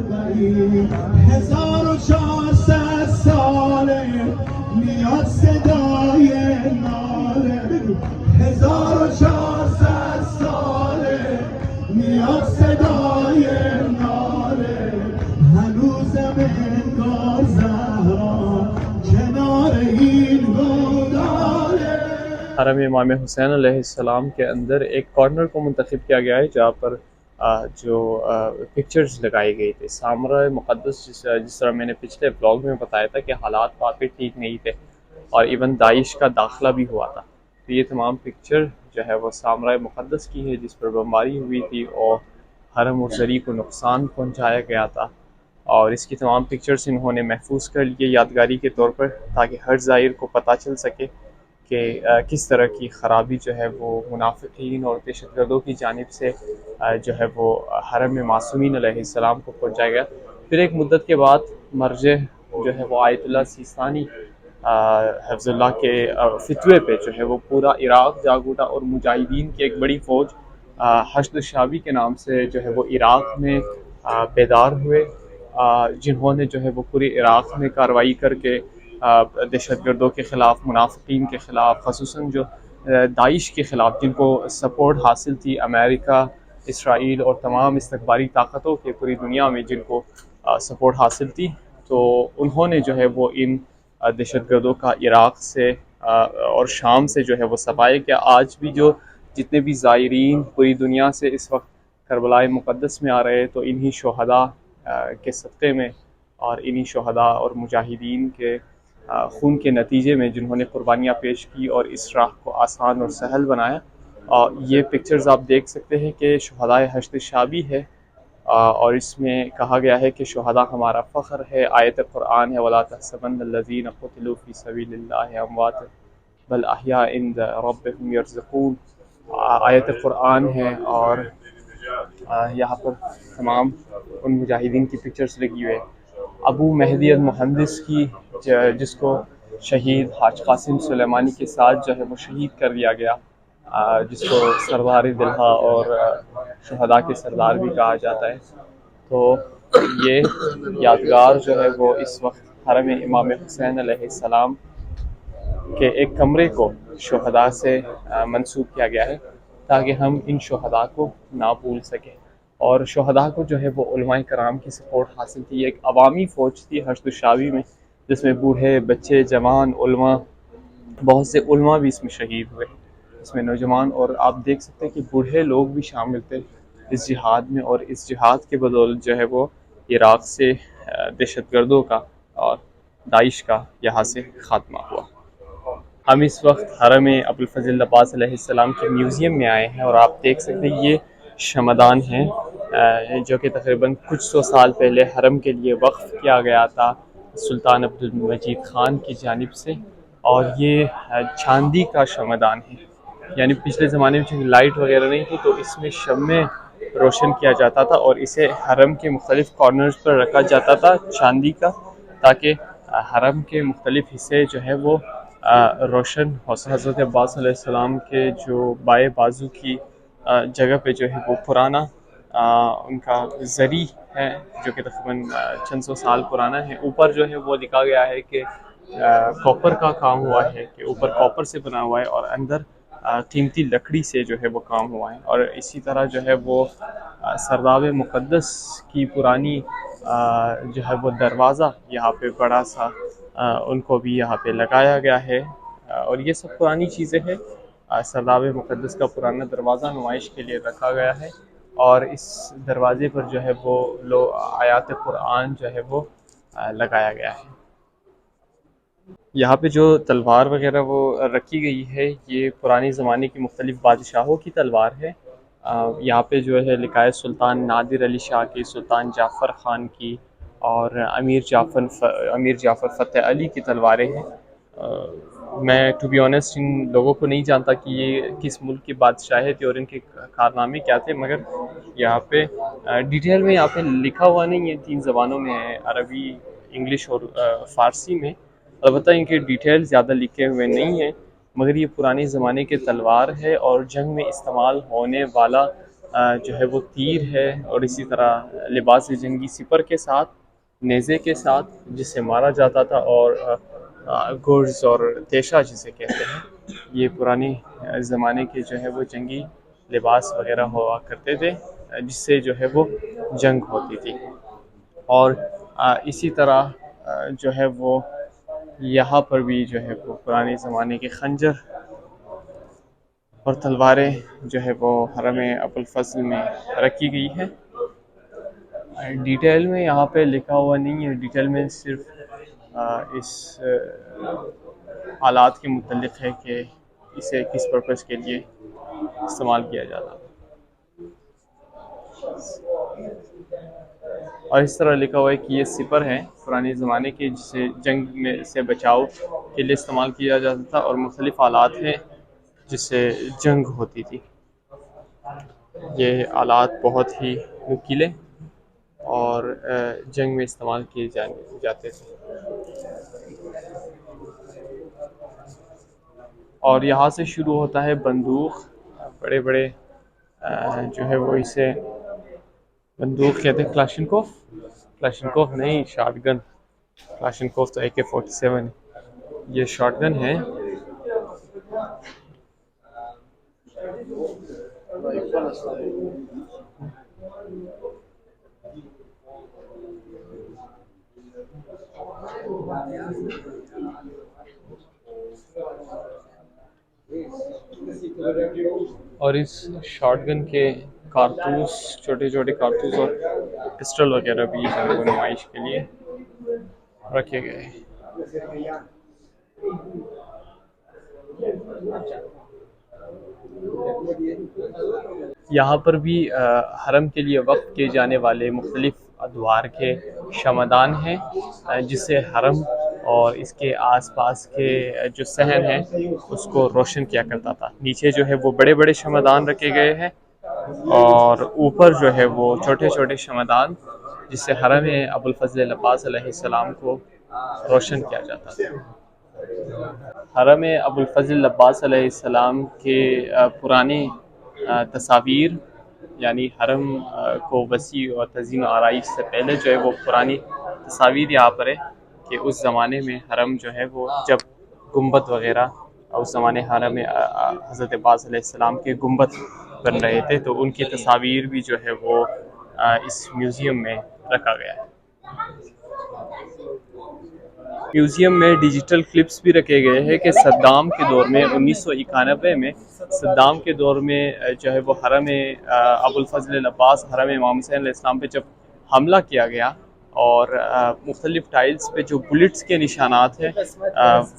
1400 ساله میاد صدای ناله، 1400 ساله میاد صدای ناله، هنوزم انگار زهرا کنار این گوداله. حرم امام حسین علیہ السلام کے اندر ایک کارنر کو منتخب کیا گیا ہے جہاں پر جو پکچرز لگائی گئی تھی سامرہ مقدس، جس طرح میں نے پچھلے بلاگ میں بتایا تھا کہ حالات واقعی ٹھیک نہیں تھے اور ایون داعش کا داخلہ بھی ہوا تھا، تو یہ تمام پکچر جو ہے وہ سامرہ مقدس کی ہے جس پر بمباری ہوئی تھی اور حرم اور زری کو نقصان پہنچایا گیا تھا، اور اس کی تمام پکچرز انہوں نے محفوظ کر لیے یادگاری کے طور پر تاکہ ہر زائر کو پتہ چل سکے کہ کس طرح کی خرابی جو ہے وہ منافقین اور دہشت گردوں کی جانب سے جو ہے وہ حرم معصومین علیہ السلام کو پہنچایا گیا۔ پھر ایک مدت کے بعد مرجع جو ہے وہ آیت اللہ سیستانی حفظ اللہ کے فتوے پہ جو ہے وہ پورا عراق جاگ اٹھا اور مجاہدین کی ایک بڑی فوج حشد الشعبی کے نام سے جو ہے وہ عراق میں بیدار ہوئے، جنہوں نے جو ہے وہ پورے عراق میں کارروائی کر کے دہشت گردوں کے خلاف، منافقین کے خلاف، خصوصاً جو داعش کے خلاف جن کو سپورٹ حاصل تھی امریکہ، اسرائیل اور تمام استخباری طاقتوں کے پوری دنیا میں جن کو سپورٹ حاصل تھی، تو انہوں نے جو ہے وہ ان دہشت گردوں کا عراق سے اور شام سے جو ہے وہ صفائی کیا۔ آج بھی جو جتنے بھی زائرین پوری دنیا سے اس وقت کربلا مقدس میں آ رہے تو انہی شہداء کے صدقے میں اور انہی شہداء اور مجاہدین کے خون کے نتیجے میں جنہوں نے قربانیاں پیش کی اور اس راہ کو آسان اور سہل بنایا۔ یہ پکچرز آپ دیکھ سکتے ہیں کہ شہداء حشد شعبی ہے، اور اس میں کہا گیا ہے کہ شہداء ہمارا فخر ہے، آیت قرآن ہے وَلَا تَحْسَبَنَّ الَّذِينَ قُتِلُوا فِي سَبِيلِ اللَّهِ أَمْوَاتًا بَلْ أَحْيَاءٌ عِندَ رَبِّهِمْ يُرْزَقُونَ آیت قرآن ہے، اور یہاں پر تمام ان مجاہدین کی پکچرز لگی ہوئے، ابو مہدی المحدث کی جس کو شہید حاج قاسم سلیمانی کے ساتھ جو ہے وہ شہید کر دیا گیا، جس کو سردار دلہا اور شہداء کے سردار بھی کہا جاتا ہے، تو یہ یادگار جو ہے وہ اس وقت حرم امام حسین علیہ السلام کے ایک کمرے کو شہداء سے منسوب کیا گیا ہے تاکہ ہم ان شہداء کو نہ بھول سکیں، اور شہداء کو جو ہے وہ علماء کرام کی سپورٹ حاصل تھی۔ ایک عوامی فوج تھی حشد الشعبی میں جس میں بوڑھے، بچے، جوان، علماء، بہت سے علماء بھی اس میں شہید ہوئے، اس میں نوجوان، اور آپ دیکھ سکتے ہیں کہ بوڑھے لوگ بھی شامل تھے اس جہاد میں، اور اس جہاد کے بدولت جو ہے وہ عراق سے دہشت گردوں کا اور داعش کا یہاں سے خاتمہ ہوا۔ ہم اس وقت حرم ابوالفضل عباس علیہ السلام کے میوزیم میں آئے ہیں، اور آپ دیکھ سکتے ہیں یہ شمعدان ہیں جو کہ تقریباً کچھ سو سال پہلے حرم کے لیے وقف کیا گیا تھا سلطان عبدالمجید خان کی جانب سے، اور یہ چاندی کا شمعدان ہے، یعنی پچھلے زمانے میں چونکہ لائٹ وغیرہ نہیں تھی تو اس میں شمع روشن کیا جاتا تھا اور اسے حرم کے مختلف کارنرز پر رکھا جاتا تھا چاندی کا، تاکہ حرم کے مختلف حصے جو ہے وہ روشن ہو۔ حضرت عباس علیہ السلام کے جو بائیں بازو کی جگہ پہ جو ہے وہ پرانا ان کا زری ہے جو کہ تقریباً چند سو سال پرانا ہے، اوپر جو ہے وہ لکھا گیا ہے کہ کاپر کا کام ہوا ہے، کہ اوپر کاپر سے بنا ہوا ہے اور اندر قیمتی لکڑی سے جو ہے وہ کام ہوا ہے، اور اسی طرح جو ہے وہ سرداب مقدس کی پرانی جو ہے وہ دروازہ یہاں پہ بڑا سا ان کو بھی یہاں پہ لگایا گیا ہے، اور یہ سب پرانی چیزیں ہیں۔ سرداب مقدس کا پرانا دروازہ نمائش کے لیے رکھا گیا ہے، اور اس دروازے پر جو ہے وہ آیات قرآن جو ہے وہ لگایا گیا ہے۔ یہاں پہ جو تلوار وغیرہ وہ رکھی گئی ہے یہ پرانے زمانے کی مختلف بادشاہوں کی تلوار ہے، یہاں پہ جو ہے لکھا ہے سلطان نادر علی شاہ کی، سلطان جعفر خان کی، اور امیر جعفر فتح علی کی تلواریں ہیں۔ میں ٹو بی آنیسٹ ان لوگوں کو نہیں جانتا کہ یہ کس ملک کی بادشاہیں تھے اور ان کے کارنامے کیا تھے، مگر یہاں پہ ڈیٹیل میں یہاں پہ لکھا ہوا نہیں ہے، 3 زبانوں میں ہے، عربی، انگلش اور فارسی میں، البتہ ان کے ڈیٹیل زیادہ لکھے ہوئے نہیں ہیں، مگر یہ پرانے زمانے کے تلوار ہے اور جنگ میں استعمال ہونے والا جو ہے وہ تیر ہے، اور اسی طرح لباس جنگی سپر کے ساتھ، نیزے کے ساتھ جس سے مارا جاتا تھا، اور گرز اور تیشہ جسے کہتے ہیں، یہ پرانی زمانے کے جو ہے وہ جنگی لباس وغیرہ ہوا کرتے تھے، جس سے جو ہے وہ جنگ ہوتی تھی۔ اور اسی طرح جو ہے وہ یہاں پر بھی جو ہے وہ پرانے زمانے کے خنجر اور تلواریں جو ہے وہ حرم ابو الفضل میں رکھی گئی ہے۔ ڈیٹیل میں یہاں پہ لکھا ہوا نہیں ہے، ڈیٹیل میں صرف اس آلات کے متعلق ہے کہ اسے کس پرپس کے لیے استعمال کیا جاتا ہے، اور اس طرح لکھا ہوا ہے کہ یہ سپر ہیں پرانے زمانے کے، جسے جنگ میں سے بچاؤ کے لیے استعمال کیا جاتا تھا، اور مختلف آلات ہیں جس سے جنگ ہوتی تھی۔ یہ آلات بہت ہی نکیلے اور جنگ میں استعمال کیے جاتے تھے۔ اور یہاں سے شروع ہوتا ہے بندوق، بڑے بڑے جو ہے وہ اسے بندوق کہتے ہیں، کلاشنکوف نہیں، شاٹ گن۔ کلاشنکوف تو AK-47 یہ شاٹ گن ہے۔ اور اس شاٹ گن کے کارتوس، چھوٹے چھوٹے کارتوس اور پسٹل وغیرہ بھی جو ہے وہ نمائش کے لیے رکھے گئے ہیں۔ یہاں پر بھی حرم کے لیے وقف کیے جانے والے مختلف ادوار کے شمعدان ہیں، جس سے حرم اور اس کے آس پاس کے جو صحن ہیں اس کو روشن کیا کرتا تھا۔ نیچے جو ہے وہ بڑے بڑے شمعدان رکھے گئے ہیں، اور اوپر جو ہے وہ چھوٹے چھوٹے شمعدان، جس سے حرم ابو الفضل العباس علیہ السلام کو روشن کیا جاتا تھا۔ حرم ابو الفضل العباس علیہ السلام کے پرانے تصاویر، یعنی حرم کو وسیع اور تزئین و آرائش سے پہلے جو ہے وہ پرانی تصاویر یہاں پر ہے کہ اس زمانے میں حرم جو ہے وہ جب گنبد وغیرہ، اس زمانے حرم حضرت عباس علیہ السلام کے گنبد بن رہے تھے، تو ان کی تصاویر بھی جو ہے وہ اس میوزیم میں رکھا گیا ہے۔ میوزیم میں ڈیجیٹل کلپس بھی رکھے گئے ہیں کہ صدام کے دور میں 1991 میں صدام کے دور میں جو ہے وہ حرم ابو الفضل العباس، حرم امام حسین علیہ السلام پہ جب حملہ کیا گیا، اور مختلف ٹائلز پہ جو بلٹس کے نشانات ہیں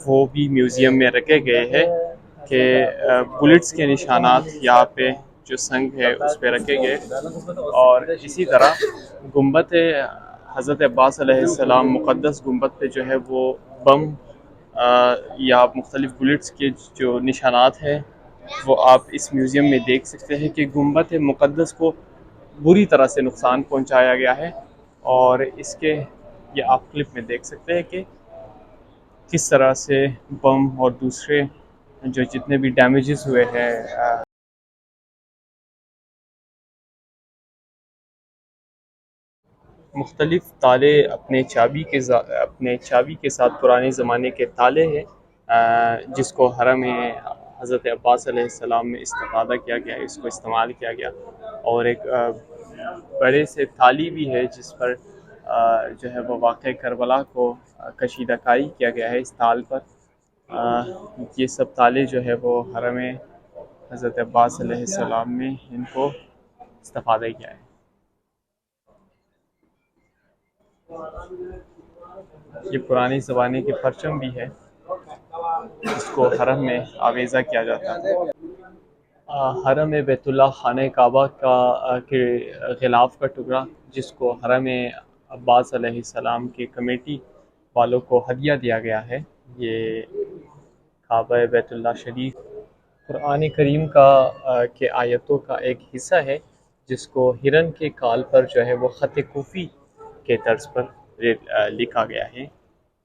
وہ بھی میوزیم میں رکھے گئے ہیں کہ بلٹس کے نشانات یہاں پہ جو سنگ ہے اس پہ رکھے گئے۔ اور اسی طرح گنبد حضرت عباس علیہ السلام، مقدس گنبد پہ جو ہے وہ بم یا مختلف بلٹس کے جو نشانات ہیں وہ آپ اس میوزیم میں دیکھ سکتے ہیں کہ گنبد مقدس کو بری طرح سے نقصان پہنچایا گیا ہے، اور اس کے یہ آپ کلپ میں دیکھ سکتے ہیں کہ کس طرح سے بم اور دوسرے جو جتنے بھی ڈیمیجز ہوئے ہیں۔ مختلف تالے اپنے چابی کے ساتھ پرانے زمانے کے تالے ہیں، جس کو حرم حضرت عباس علیہ السلام میں استفادہ کیا گیا، اس کو استعمال کیا گیا۔ اور ایک بڑے سے تالی بھی ہے جس پر جو ہے وہ واقع کربلا کو کشیدہ کاری کیا گیا ہے اس تال پر۔ یہ سب تالے جو ہے وہ حرم حضرت عباس علیہ السلام میں ان کو استفادہ کیا ہے۔ یہ پرانے زمانے کے پرچم بھی ہے جس کو حرم میں آویزہ کیا جاتا ہے۔ حرم بیت اللہ، خانہ کعبہ کے غلاف کا ٹکڑا، جس کو حرم عباس علیہ السلام کی کمیٹی والوں کو ہدیہ دیا گیا ہے، یہ کعبہ بیت اللہ شریف قرآن کریم کے آیتوں کا ایک حصہ ہے، جس کو ہرن کے کال پر جو ہے وہ خط کوفی کے طرز پر لکھا گیا ہے۔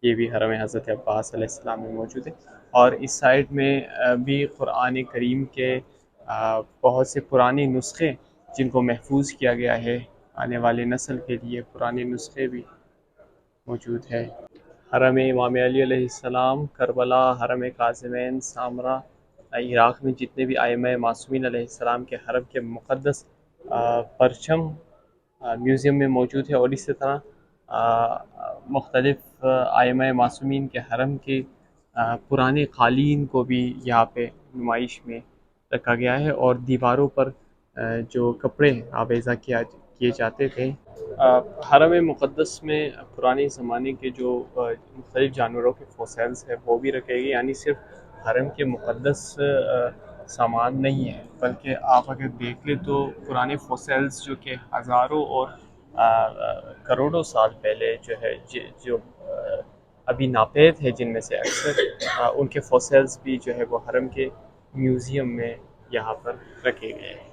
یہ بھی حرم حضرت عباس علیہ السلام میں موجود ہے۔ اور اس سائڈ میں بھی قرآن کریم کے بہت سے پرانے نسخے جن کو محفوظ کیا گیا ہے آنے والی نسل کے لیے، پرانے نسخے بھی موجود ہے۔ حرم امام علی علیہ السلام، کربلا، حرم کاظمین، سامرا، عراق میں جتنے بھی ائمہ معصومین علیہ السلام کے حرم کے مقدس پرچم میوزیم میں موجود ہے، اور اسی طرح مختلف ائمہ معصومین کے حرم کے پرانے قالین کو بھی یہاں پہ نمائش میں رکھا گیا ہے، اور دیواروں پر جو کپڑے آویزاں کیے جاتے تھے۔ حرم مقدس میں پرانے زمانے کے جو مختلف جانوروں کے فوسیلز ہیں وہ بھی رکھے گئے، یعنی صرف حرم کے مقدس سامان نہیں ہے، بلکہ آپ اگر دیکھ لیں تو پرانے فوسیلز جو کہ ہزاروں اور کروڑوں سال پہلے جو ہے جو ابھی ناپید ہے، جن میں سے اکثر ان کے فوسیلز بھی جو ہے وہ حرم کے میوزیم میں یہاں پر رکھے گئے ہیں۔